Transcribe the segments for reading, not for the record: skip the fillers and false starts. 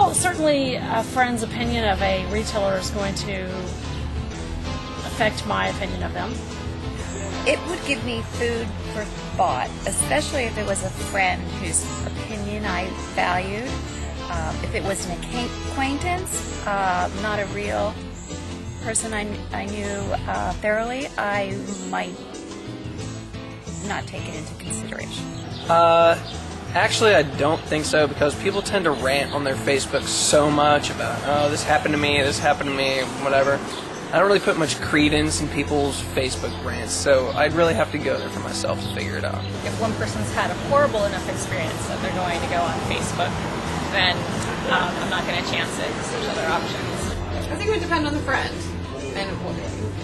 Well, certainly a friend's opinion of a retailer is going to affect my opinion of them. It would give me food for thought, especially if it was a friend whose opinion I valued. If it was an acquaintance, not a real person I knew thoroughly, I might not take it into consideration. Actually, I don't think so, because people tend to rant on their Facebook so much about, oh, this happened to me, whatever. I don't really put much credence in people's Facebook rants, so I'd really have to go there for myself to figure it out. If one person's had a horrible enough experience that they're going to go on Facebook, then I'm not going to chance it because there's other options. I think it would depend on the friend. And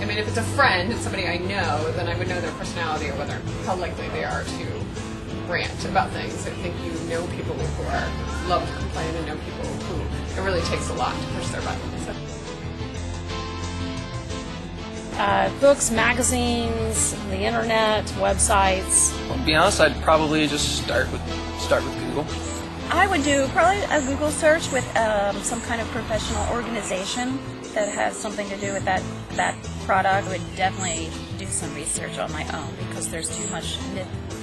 I mean, if it's a friend, it's somebody I know, then I would know their personality or how likely they are to rant about things. I think you know people who love to complain and know people who it really takes a lot to push their buttons. Books, magazines, the internet, websites. Well, to be honest, I'd probably just start with Google. I would do probably a Google search with some kind of professional organization that has something to do with that product. I would definitely do some research on my own because there's too much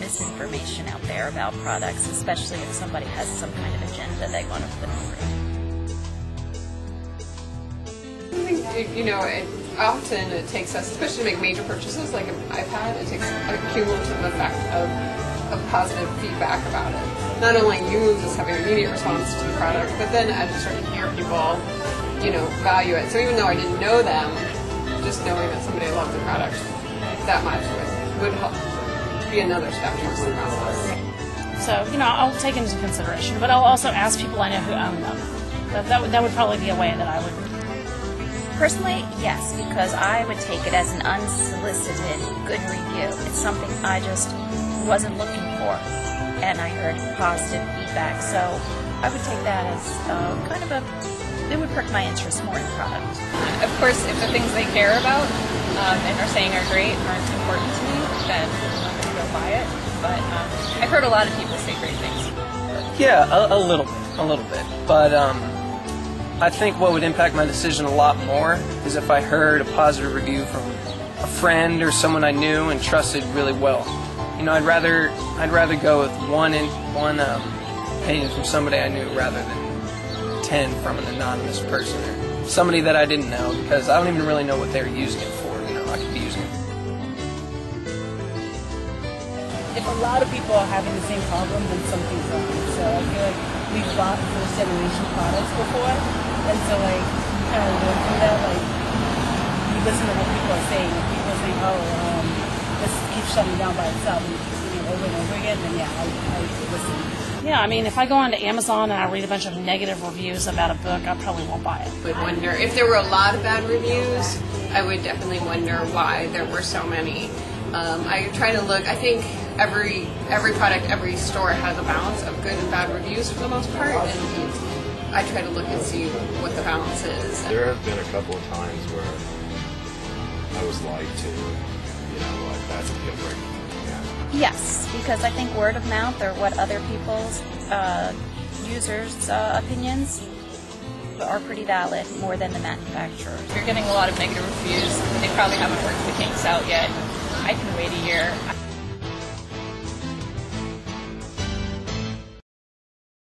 misinformation out there about products, especially if somebody has some kind of agenda they want to put through. Often it takes us, especially to make major purchases like an iPad, it takes a cumulative effect of positive feedback about it. Not only you just having an immediate response to the product, but then as you start to hear people, value it. So even though I didn't know them, just knowing that somebody loved the product that much would help be another step towards the process. So, I'll take into consideration, but I'll also ask people I know who own them. That would probably be a way that I would. Personally, yes, because I would take it as an unsolicited good review. It's something I just wasn't looking for, and I heard positive feedback, so I would take that as it would perk my interest more in the product. Of course, if the things they care about and are saying are great aren't important to me, then I'm not going to go buy it. But I've heard a lot of people say great things. Yeah, a little bit. But I think what would impact my decision a lot more is if I heard a positive review from a friend or someone I knew and trusted really well. I'd rather go with one opinion from somebody I knew rather than 10 from an anonymous person or somebody that I didn't know, because I don't even really know what they're using it for. I could be using it. If a lot of people are having the same problem, then something's wrong. So I feel like we've bought first generation products before, and so you kind of learn from that. You listen to what people are saying. If people are saying, this keeps shutting down by itself, and keeps doing it over and over again, then yeah, I listen. Yeah, if I go onto Amazon and I read a bunch of negative reviews about a book, I probably won't buy it. I would wonder if there were a lot of bad reviews. I would definitely wonder why there were so many. I try to look. I think every product, every store has a balance of good and bad reviews for the most part, and I try to look and see what the balance is. There have been a couple of times where I was lied to, that's a deal breaker. Yes, because I think word of mouth or what other people's users' opinions are pretty valid, more than the manufacturer. If you're getting a lot of negative reviews, they probably haven't worked the kinks out yet. I can wait a year.